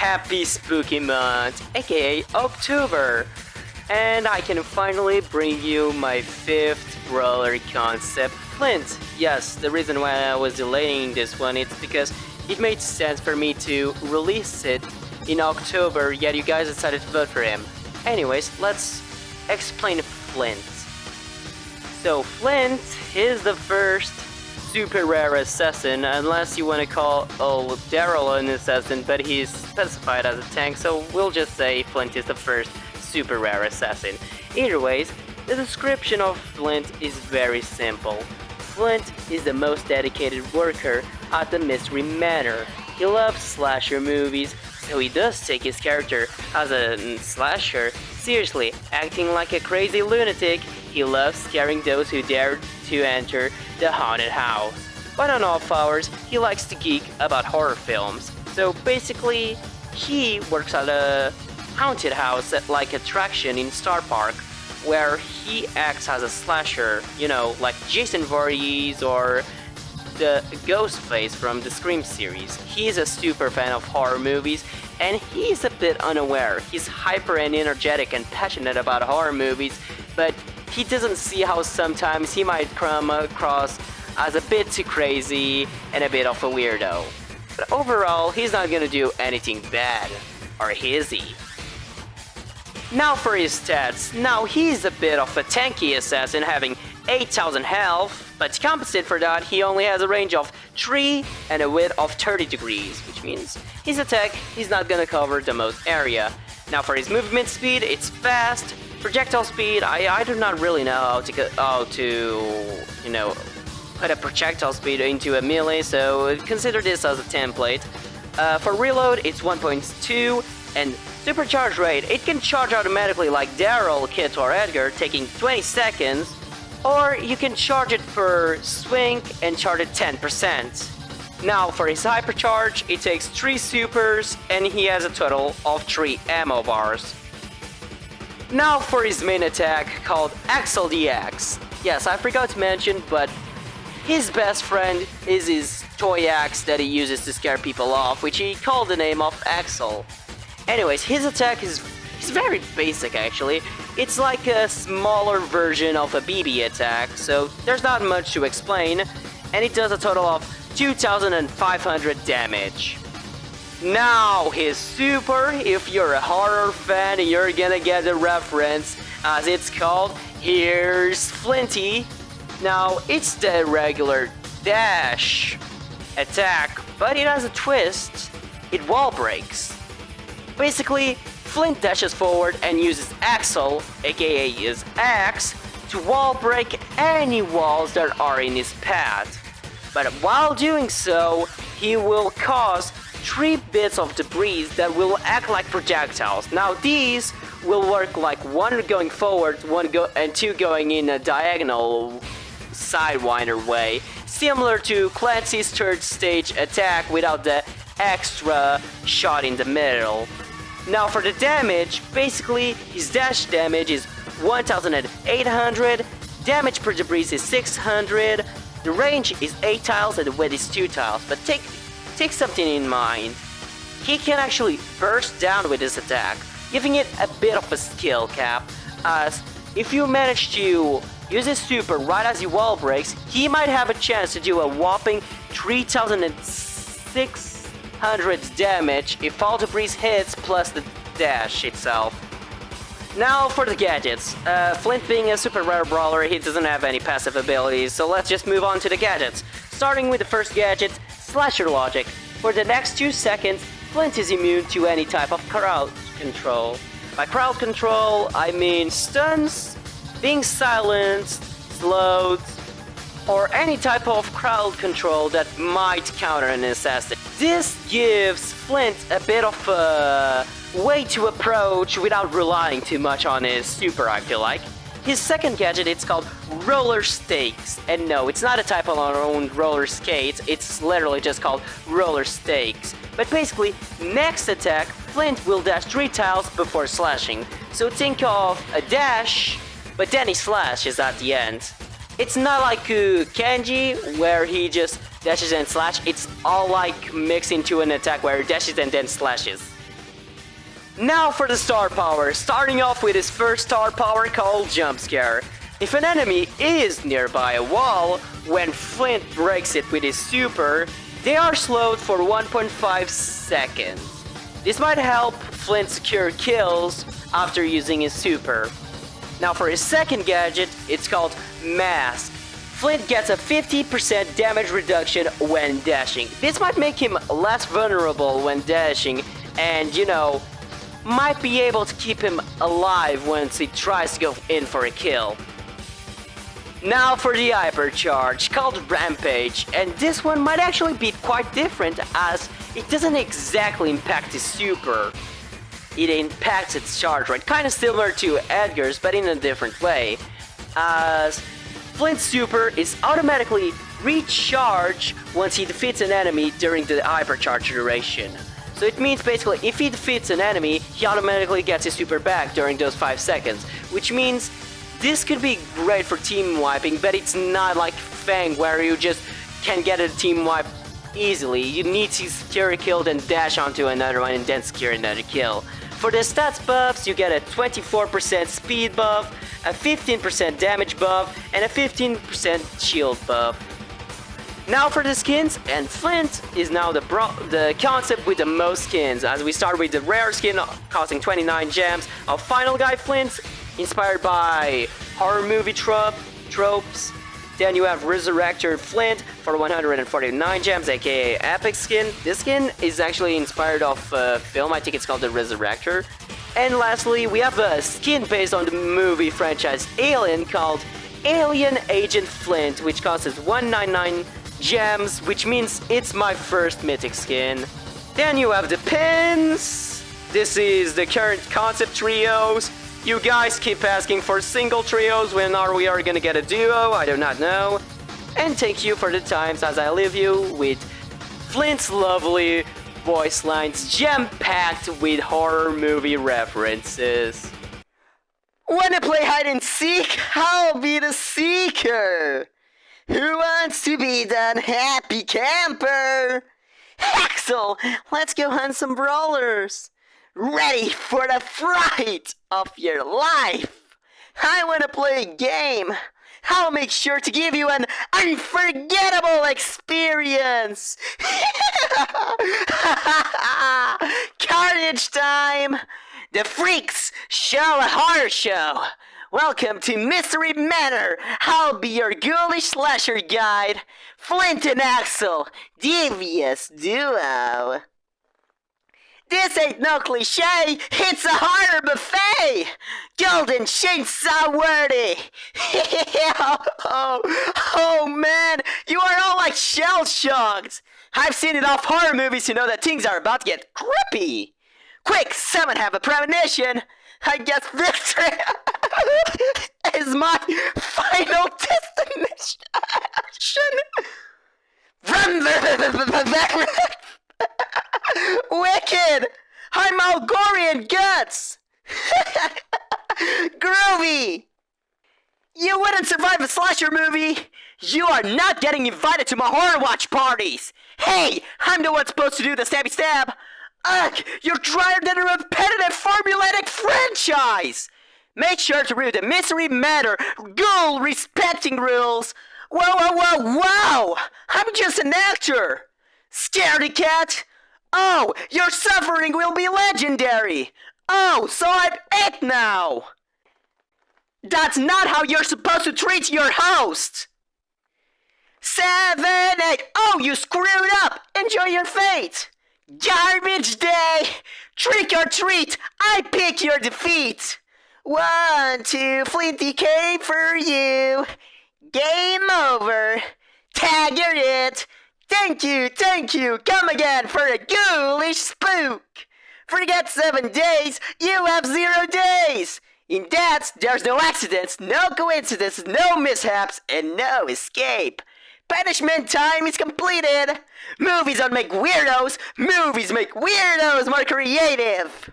happy spooky month, aka October, and I can finally bring you my 5th Brawler concept, Flint. Yes, the reason why I was delaying this one is because it made sense for me to release it in October, yet you guys decided to vote for him. Anyways, let's explain Flint. So Flint is the first super rare assassin, unless you want to call Daryl an assassin, but he's specified as a tank, so we'll just say Flint is the first super rare assassin. Either ways, the description of Flint is very simple. Flint is the most dedicated worker at the Mystery Manor. He loves slasher movies, so he does take his character as a slasher seriously, acting like a crazy lunatic. He loves scaring those who dare to enter the haunted house. But on off hours, he likes to geek about horror films. So basically, he works at a haunted house like attraction in Star Park, where he acts as a slasher, you know, like Jason Voorhees or the Ghostface from the Scream series. He's a super fan of horror movies, and he's a bit unaware. He's hyper and energetic and passionate about horror movies, but he doesn't see how sometimes he might come across as a bit too crazy and a bit of a weirdo. But overall, he's not gonna do anything bad. Or is he? Now for his stats. Now he's a bit of a tanky assassin, having 8,000 health, but to compensate for that, he only has a range of 3 and a width of 30 degrees, which means his attack is not gonna cover the most area. Now for his movement speed, it's fast. Projectile speed, I do not really know how to put a projectile speed into a melee, so consider this as a template. For reload, it's 1.2, and supercharge rate, it can charge automatically like Daryl, Kit, or Edgar, taking 20 seconds, or you can charge it per swing and charge it 10%. Now for his hypercharge, it takes 3 supers, and he has a total of 3 ammo bars. Now for his main attack, called Axel DX. Yes, I forgot to mention, but his best friend is his toy axe that he uses to scare people off, which he called the name of Axel. Anyways, his attack is very basic actually. It's like a smaller version of a BB attack, so there's not much to explain, and it does a total of 2,500 damage. Now his super, if you're a horror fan, you're gonna get the reference, as it's called, here's Flinty. Now it's the regular dash attack, but it has a twist. It wall breaks. Basically, Flint dashes forward and uses Axel, aka his axe, to wall break any walls that are in his path. But while doing so, he will cause 3 bits of debris that will act like projectiles. Now these will work like 1 going forward, 2 going in a diagonal sidewinder way, similar to Clancy's 3rd stage attack without the extra shot in the middle. Now for the damage, basically his dash damage is 1,800, damage per debris is 600, the range is 8 tiles and the width is 2 tiles, but take something in mind. He can actually burst down with his attack, giving it a bit of a skill cap, as if you manage to use his super right as he wall breaks, he might have a chance to do a whopping 3,600 damage if all debris hits plus the dash itself. Now for the gadgets. Flint being a super rare brawler, he doesn't have any passive abilities, so let's just move on to the gadgets. Starting with the first gadget, Slasher Logic. For the next 2 seconds, Flint is immune to any type of crowd control. By crowd control, I mean stuns, being silenced, slowed, or any type of crowd control that might counter an assassin. This gives Flint a bit of a way to approach without relying too much on his super, I feel like. His second gadget, it's called Roller Stakes, and no, it's not a type of our own roller skates, it's literally just called Roller Stakes. But basically, next attack, Flint will dash 3 tiles before slashing, so think of a dash, but then he slashes at the end. It's not like Kenji, where he just dashes and slash, it's all like mixed into an attack where he dashes and then slashes. Now for the star power, starting off with his first star power called Jump Scare. If an enemy is nearby a wall, when Flint breaks it with his super, they are slowed for 1.5 seconds. This might help Flint secure kills after using his super. Now for his second gadget, it's called Mask. Flint gets a 50% damage reduction when dashing. This might make him less vulnerable when dashing and, might be able to keep him alive once he tries to go in for a kill. Now for the hypercharge, called Rampage, and this one might actually be quite different as it doesn't exactly impact his super. It impacts its charge rate, kinda similar to Edgar's but in a different way, as Flint's super is automatically recharged once he defeats an enemy during the hypercharge duration. So it means basically if he defeats an enemy, he automatically gets his super back during those 5 seconds, which means this could be great for team wiping, but it's not like Fang where you just can get a team wipe easily. You need to secure a kill, then dash onto another one, and then secure another kill. For the stats buffs, you get a 24% speed buff, a 15% damage buff, and a 15% shield buff. Now for the skins, and Flint is now the concept with the most skins, as we start with the rare skin costing 29 gems of Final Guy Flint, inspired by horror movie tropes. Then you have Resurrector Flint for 149 gems, aka Epic skin. This skin is actually inspired off a film, I think it's called The Resurrector. And lastly, we have a skin based on the movie franchise Alien called Alien Agent Flint, which costs 199 gems, which means it's my first mythic skin. Then you have the pins. This is the current concept trios. You guys keep asking for single trios, when are we gonna get a duo? I do not know. And thank you for the times as I leave you with Flint's lovely voice lines jam-packed with horror movie references. Wanna play hide and seek? I'll be the seeker! Who wants to be the unhappy camper? Axel, let's go hunt some brawlers! Ready for the fright of your life! I wanna play a game! I'll make sure to give you an unforgettable experience! Carnage time! The freaks show a horror show! Welcome to Mystery Manor! I'll be your ghoulish slasher guide, Flint and Axel, devious duo. This ain't no cliche, it's a horror buffet! Golden chainsaw worthy! oh man, you are all like shell-shocked! I've seen enough horror movies to know that things are about to get creepy! Quick, someone have a premonition! I guess victory is my final destination! Wicked! I'm Algorian Guts! Groovy! You wouldn't survive a slasher movie! You are not getting invited to my horror watch parties! Hey, I'm the one supposed to do the stabby stab! Ugh, you're drier than a repetitive formulaic franchise! Make sure to read the Mystery Manor ghoul respecting rules! Whoa! I'm just an actor! Scaredy cat! Oh, your suffering will be legendary! Oh, so I'm it now! That's not how you're supposed to treat your host! 7, 8, oh, you screwed up! Enjoy your fate! Garbage day! Trick or treat! I pick your defeat! 1, 2, Flinty came for you! Game over! Tag you're it! Thank you! Come again for a ghoulish spook! Forget 7 days, you have 0 days! In that, there's no accidents, no coincidences, no mishaps, and no escape! Punishment time is completed! Movies don't make weirdos, movies make weirdos more creative!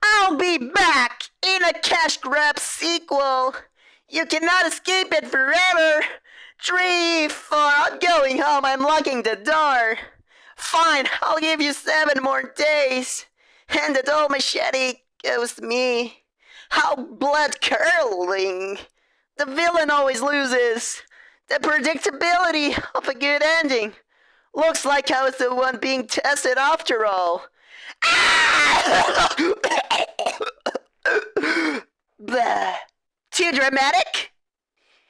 I'll be back in a cash grab sequel! You cannot escape it forever! 3, 4, I'm going home, I'm locking the door! Fine, I'll give you 7 more days! and the dull machete goes to me. How blood curdling! The villain always loses. The predictability of a good ending. Looks like I was the one being tested after all. Blah. Too dramatic?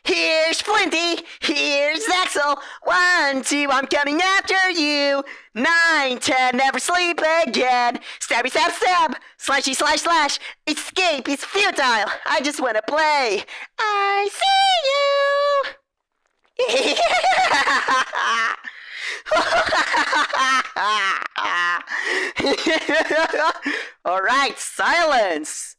Here's Flinty, here's Axel. 1, 2, I'm coming after you. 9, 10, never sleep again. Stabby, stab, stab. Slashy, slash, slash. Escape is futile. I just wanna play. I see you. All right, silence.